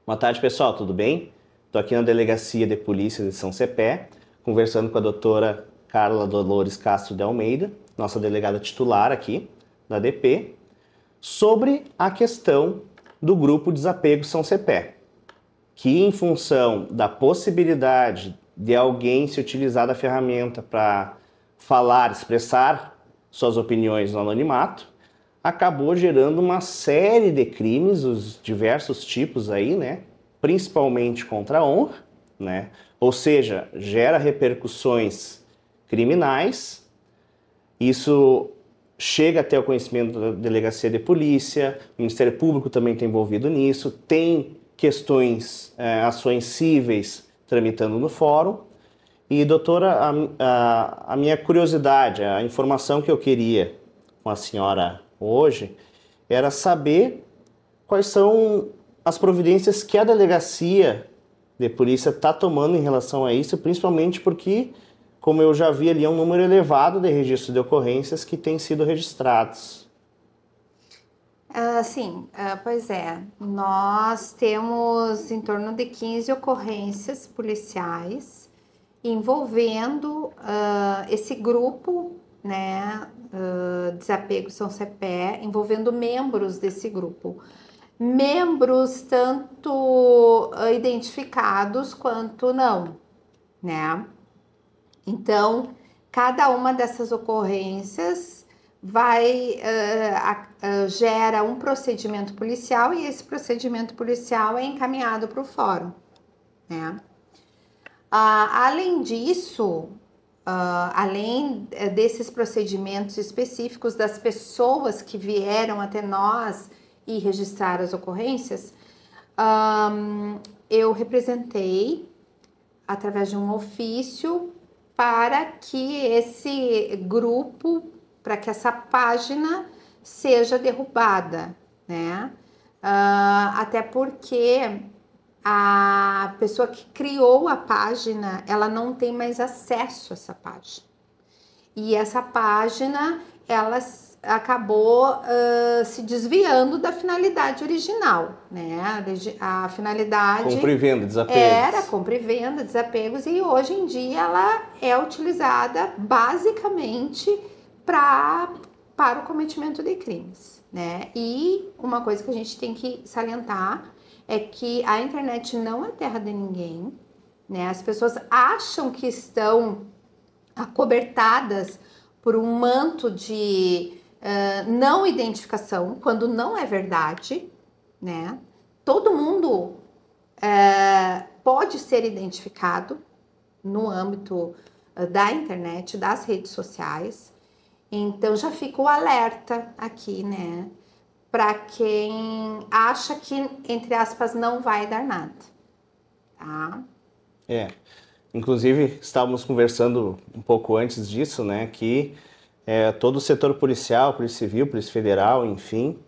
Boa tarde, pessoal, tudo bem? Estou aqui na Delegacia de Polícia de São Cepé, conversando com a doutora Carla Dolores Castro de Almeida, nossa delegada titular aqui da DP, sobre a questão do Grupo Desapego São Cepé, que em função da possibilidade de alguém se utilizar da ferramenta para falar, expressar suas opiniões no anonimato, acabou gerando uma série de crimes, os diversos tipos aí, né? Principalmente contra a honra, né? Ou seja, gera repercussões criminais. Isso chega até o conhecimento da Delegacia de Polícia, o Ministério Público também está envolvido nisso, tem questões, ações cíveis tramitando no fórum. E, doutora, a minha curiosidade, a informação que eu queria com a senhora hoje era saber quais são as providências que a Delegacia de Polícia está tomando em relação a isso, principalmente porque, como eu já vi ali, é um número elevado de registros de ocorrências que têm sido registrados. Sim, pois é. Nós temos em torno de 15 ocorrências policiais envolvendo esse grupo, né, Desapego São Cepé, envolvendo membros desse grupo. Membros tanto identificados quanto não, né? Então, cada uma dessas ocorrências gera um procedimento policial e esse procedimento policial é encaminhado para o fórum, né? Além disso, além desses procedimentos específicos das pessoas que vieram até nós e registrar as ocorrências, eu representei através de um ofício para que esse grupo, para que essa página seja derrubada, né? Até porque a pessoa que criou a página, ela não tem mais acesso a essa página. E essa página, ela acabou se desviando da finalidade original, né? A finalidade Compra e venda, desapegos. Era compra e venda, desapegos, e hoje em dia ela é utilizada basicamente para o cometimento de crimes, né? E uma coisa que a gente tem que salientar é que a internet não é terra de ninguém, né? As pessoas acham que estão acobertadas por um manto de não identificação, quando não é verdade, né? Todo mundo pode ser identificado no âmbito da internet, das redes sociais. Então já fica o alerta aqui, né? Para quem acha que, entre aspas, não vai dar nada, tá? Inclusive estávamos conversando um pouco antes disso, né, que todo o setor policial, Polícia Civil, Polícia Federal, enfim,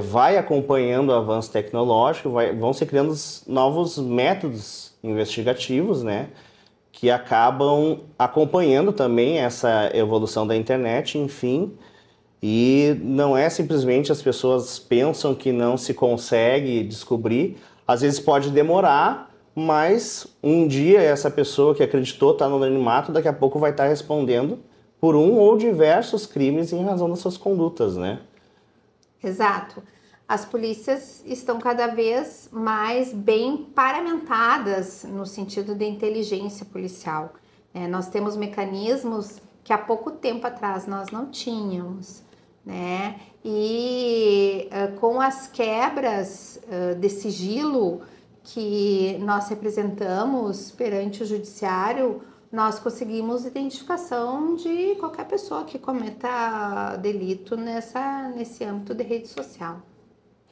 vai acompanhando o avanço tecnológico, vão se criando novos métodos investigativos, né, que acabam acompanhando também essa evolução da internet, enfim. E não é simplesmente as pessoas pensam que não se consegue descobrir, às vezes pode demorar, mas um dia essa pessoa que acreditou estar no anonimato, daqui a pouco vai estar respondendo por um ou diversos crimes em razão das suas condutas, né? Exato. As polícias estão cada vez mais bem paramentadas no sentido de inteligência policial. Nós temos mecanismos que há pouco tempo atrás nós não tínhamos, né? E com as quebras de sigilo que nós representamos perante o judiciário, nós conseguimos identificação de qualquer pessoa que cometa delito nesse âmbito de rede social.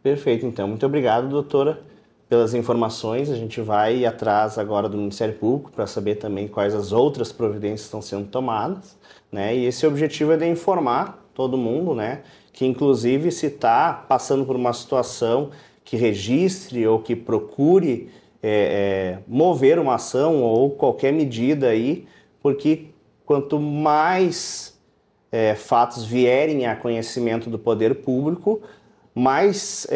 Perfeito, então. Muito obrigado, doutora, pelas informações. A gente vai atrás agora do Ministério Público para saber também quais as outras providências estão sendo tomadas, né? E esse objetivo é de informar todo mundo, né? Que inclusive se está passando por uma situação que registre ou que procure mover uma ação ou qualquer medida aí, porque quanto mais fatos vierem a conhecimento do poder público, mais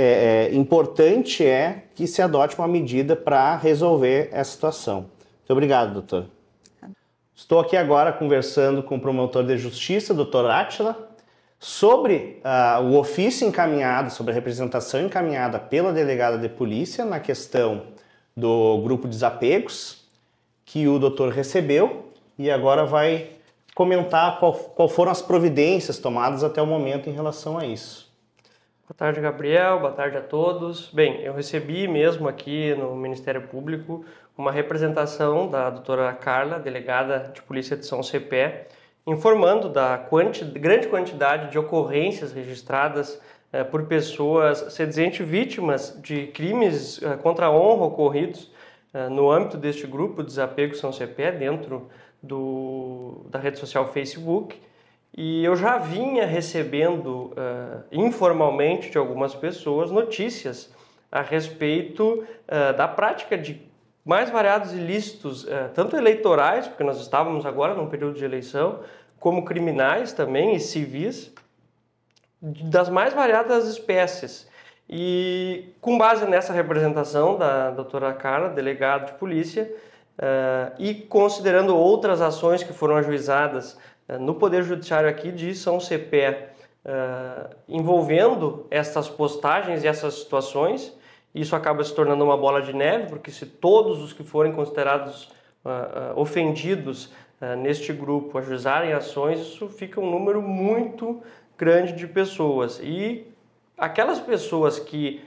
importante é que se adote uma medida para resolver essa situação. Muito obrigado, doutor. Estou aqui agora conversando com o promotor de justiça, doutor Átila, sobre o ofício encaminhado, sobre a representação encaminhada pela delegada de polícia na questão do grupo Desapegos, que o doutor recebeu e agora vai comentar qual foram as providências tomadas até o momento em relação a isso. Boa tarde, Gabriel. Boa tarde a todos. Bem, eu recebi mesmo aqui no Ministério Público uma representação da doutora Carla, delegada de Polícia de São Cepé, informando da grande quantidade de ocorrências registradas por pessoas seduzentes vítimas de crimes contra a honra ocorridos no âmbito deste grupo Desapego São Cepé, dentro da rede social Facebook. E eu já vinha recebendo informalmente de algumas pessoas notícias a respeito da prática de mais variados ilícitos, tanto eleitorais, porque nós estávamos agora num período de eleição, como criminais também e civis, das mais variadas espécies. E com base nessa representação da doutora Carla, delegada de polícia, e considerando outras ações que foram ajuizadas no Poder Judiciário aqui de São Cepé, envolvendo essas postagens e essas situações, isso acaba se tornando uma bola de neve, porque se todos os que forem considerados ofendidos neste grupo ajuizarem ações, isso fica um número muito grande de pessoas. E aquelas pessoas que,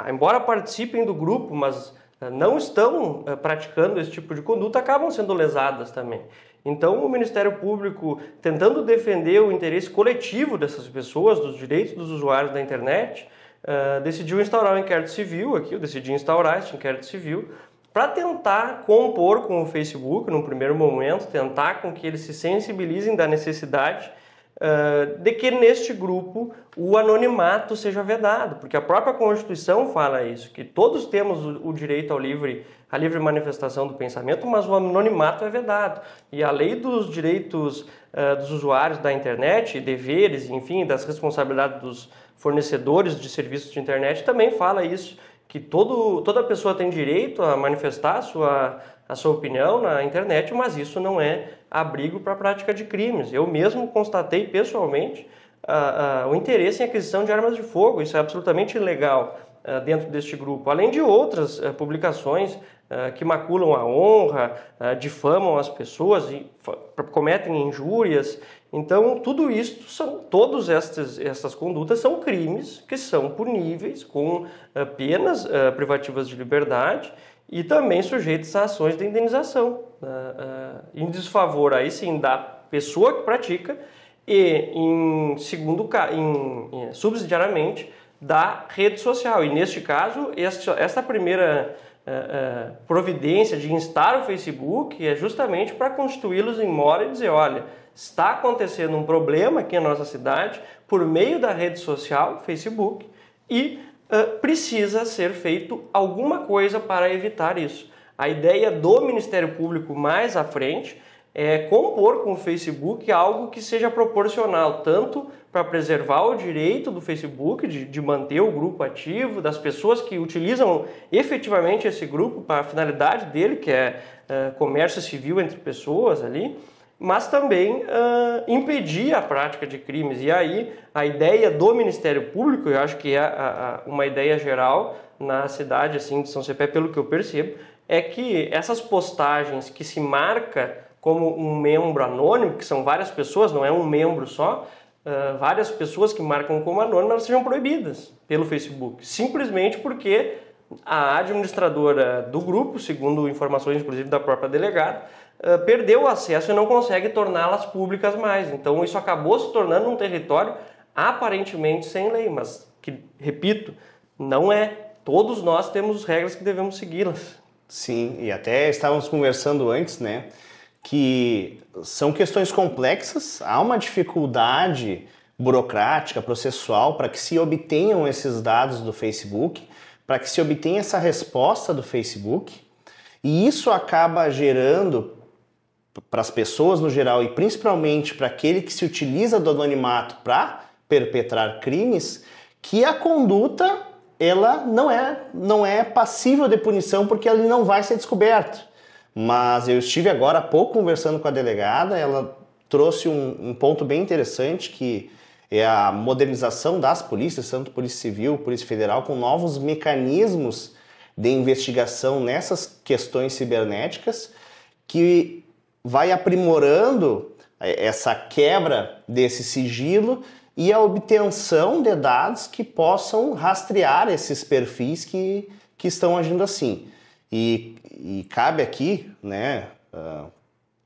embora participem do grupo, mas não estão praticando esse tipo de conduta, acabam sendo lesadas também. Então, o Ministério Público, tentando defender o interesse coletivo dessas pessoas, dos direitos dos usuários da internet, decidiu instaurar um inquérito civil aqui, eu decidi instaurar esse inquérito civil, para tentar compor com o Facebook, num primeiro momento, tentar com que eles se sensibilizem da necessidade de que neste grupo o anonimato seja vedado, porque a própria Constituição fala isso, que todos temos o direito à livre manifestação do pensamento, mas o anonimato é vedado. E a lei dos direitos dos usuários da internet, deveres, enfim, das responsabilidades dos fornecedores de serviços de internet também fala isso, que toda pessoa tem direito a manifestar a sua opinião na internet, mas isso não é abrigo para a prática de crimes. Eu mesmo constatei pessoalmente o interesse em aquisição de armas de fogo, isso é absolutamente ilegal dentro deste grupo, além de outras publicações que maculam a honra, difamam as pessoas e cometem injúrias. Então, tudo isso todas estas condutas são crimes que são puníveis com penas privativas de liberdade e também sujeitos a ações de indenização, em desfavor aí sim da pessoa que pratica e subsidiariamente da rede social. E neste caso, esta primeira providência de instar o Facebook é justamente para constituí-los em mora e dizer, olha, está acontecendo um problema aqui na nossa cidade por meio da rede social, Facebook, e precisa ser feito alguma coisa para evitar isso. A ideia do Ministério Público mais à frente é compor com o Facebook algo que seja proporcional, tanto para preservar o direito do Facebook de manter o grupo ativo, das pessoas que utilizam efetivamente esse grupo para a finalidade dele, que é comércio civil entre pessoas ali, mas também impedir a prática de crimes. E aí a ideia do Ministério Público, eu acho que é uma ideia geral na cidade assim, de São Cepé, pelo que eu percebo, é que essas postagens que se marca como um membro anônimo, que são várias pessoas, não é um membro só, várias pessoas que marcam como anônimo, elas sejam proibidas pelo Facebook, simplesmente porque a administradora do grupo, segundo informações inclusive da própria delegada, perdeu o acesso e não consegue torná-las públicas mais. Então isso acabou se tornando um território aparentemente sem lei, mas que, repito, não é. Todos nós temos regras que devemos segui-las. Sim, e até estávamos conversando antes, né, que são questões complexas, há uma dificuldade burocrática, processual, para que se obtenham esses dados do Facebook, para que se obtenha essa resposta do Facebook, e isso acaba gerando para as pessoas no geral e principalmente para aquele que se utiliza do anonimato para perpetrar crimes, que a conduta ela não é passível de punição porque ele não vai ser descoberto. Mas eu estive agora há pouco conversando com a delegada, ela trouxe um ponto bem interessante, que é a modernização das polícias, tanto Polícia Civil, Polícia Federal, com novos mecanismos de investigação nessas questões cibernéticas, que vai aprimorando essa quebra desse sigilo e a obtenção de dados que possam rastrear esses perfis que estão agindo assim. E cabe aqui, né,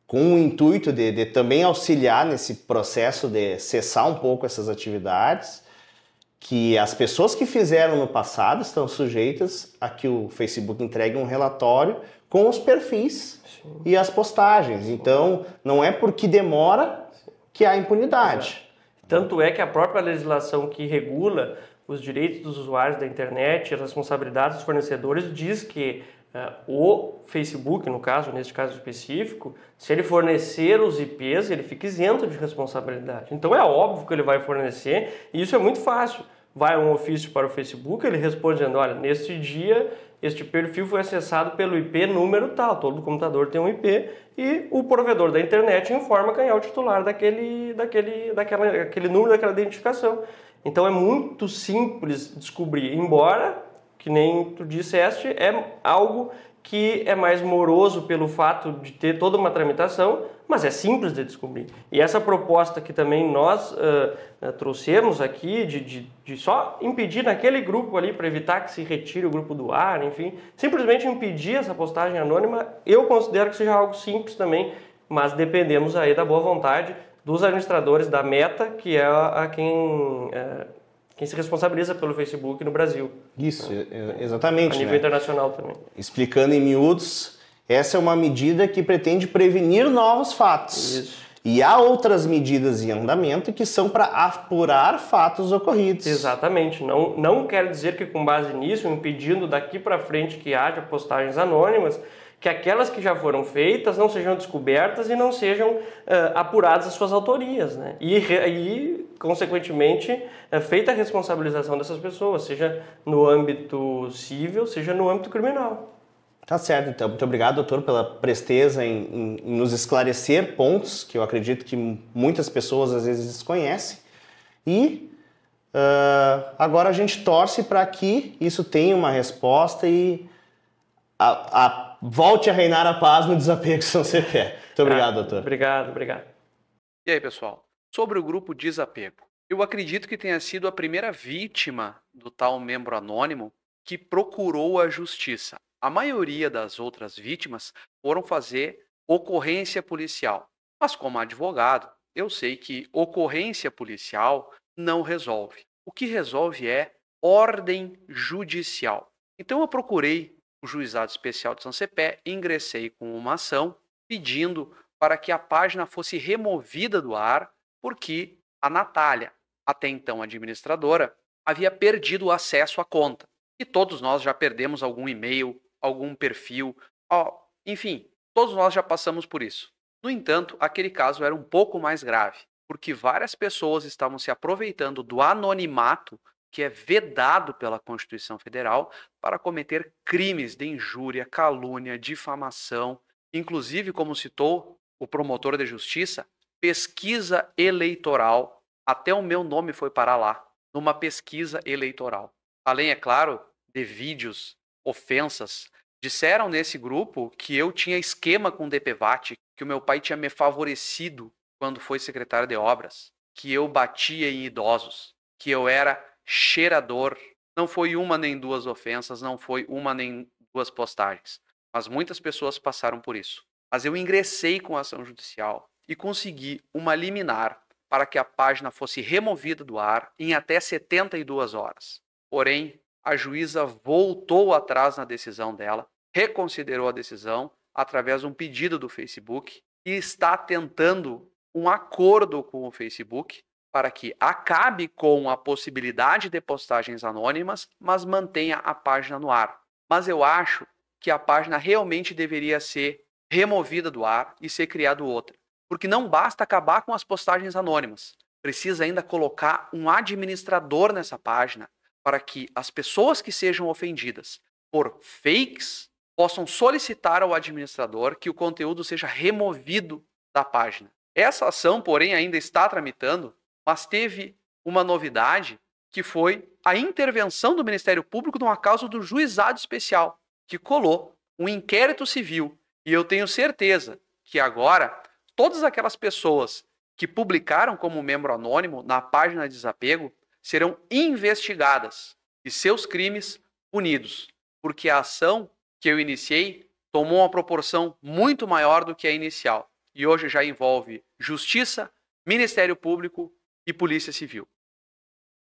com o intuito de também auxiliar nesse processo de cessar um pouco essas atividades, que as pessoas que fizeram no passado estão sujeitas a que o Facebook entregue um relatório com os perfis e as postagens. Então, não é porque demora que há impunidade. Tanto é que a própria legislação que regula os direitos dos usuários da internet e as responsabilidades dos fornecedores diz que o Facebook, no caso, neste caso específico, se ele fornecer os IPs, ele fica isento de responsabilidade. Então é óbvio que ele vai fornecer, e isso é muito fácil. Vai um ofício para o Facebook, ele responde dizendo, olha, neste dia este perfil foi acessado pelo IP número tal, todo computador tem um IP, e o provedor da internet informa quem é o titular daquele número, daquela identificação. Então é muito simples descobrir, embora, que nem tu disseste, é algo que é mais moroso pelo fato de ter toda uma tramitação, mas é simples de descobrir. E essa proposta que também nós trouxemos aqui, de só impedir naquele grupo ali, para evitar que se retire o grupo do ar, enfim, simplesmente impedir essa postagem anônima, eu considero que seja algo simples também, mas dependemos aí da boa vontade dos administradores da Meta, que é quem se responsabiliza pelo Facebook no Brasil. Isso, exatamente. A nível internacional também. Explicando em miúdos, essa é uma medida que pretende prevenir novos fatos. Isso. E há outras medidas em andamento que são para apurar fatos ocorridos. Exatamente. Não quer dizer que com base nisso, impedindo daqui para frente que haja postagens anônimas, que aquelas que já foram feitas não sejam descobertas e não sejam apuradas as suas autorias, né? E consequentemente, feita a responsabilização dessas pessoas, seja no âmbito civil, seja no âmbito criminal. Tá certo, então. Muito obrigado, doutor, pela presteza em nos esclarecer pontos que eu acredito que muitas pessoas às vezes desconhecem. E agora a gente torce para que isso tenha uma resposta e volte a reinar a paz no desapego São Cepé. Muito obrigado, doutor. Obrigado. E aí, pessoal? Sobre o grupo Desapego. Eu acredito que tenha sido a primeira vítima do tal membro anônimo que procurou a justiça. A maioria das outras vítimas foram fazer ocorrência policial. Mas como advogado, eu sei que ocorrência policial não resolve. O que resolve é ordem judicial. Então eu procurei o Juizado Especial de São Cepé, ingressei com uma ação pedindo para que a página fosse removida do ar, porque a Natália, até então administradora, havia perdido o acesso à conta. E todos nós já perdemos algum e-mail, algum perfil, enfim, todos nós já passamos por isso. No entanto, aquele caso era um pouco mais grave, porque várias pessoas estavam se aproveitando do anonimato que é vedado pela Constituição Federal para cometer crimes de injúria, calúnia, difamação, inclusive, como citou o promotor de justiça, pesquisa eleitoral. Até o meu nome foi parar lá, numa pesquisa eleitoral. Além, é claro, de vídeos, ofensas. Disseram nesse grupo que eu tinha esquema com o DPVAT, que o meu pai tinha me favorecido quando foi secretário de obras, que eu batia em idosos, que eu era cheirador. Não foi uma nem duas ofensas, não foi uma nem duas postagens, mas muitas pessoas passaram por isso. Mas eu ingressei com a ação judicial e consegui uma liminar para que a página fosse removida do ar em até 72 horas. Porém, a juíza voltou atrás na decisão dela, reconsiderou a decisão através de um pedido do Facebook e está tentando um acordo com o Facebook para que acabe com a possibilidade de postagens anônimas, mas mantenha a página no ar. Mas eu acho que a página realmente deveria ser removida do ar e ser criada outra. Porque não basta acabar com as postagens anônimas. precisa ainda colocar um administrador nessa página para que as pessoas que sejam ofendidas por fakes possam solicitar ao administrador que o conteúdo seja removido da página. Essa ação, porém, ainda está tramitando, mas teve uma novidade, que foi a intervenção do Ministério Público numa causa do Juizado Especial, que colou um inquérito civil. E eu tenho certeza que agora todas aquelas pessoas que publicaram como membro anônimo na página de desapego serão investigadas e seus crimes punidos, porque a ação que eu iniciei tomou uma proporção muito maior do que a inicial e hoje já envolve Justiça, Ministério Público e Polícia Civil.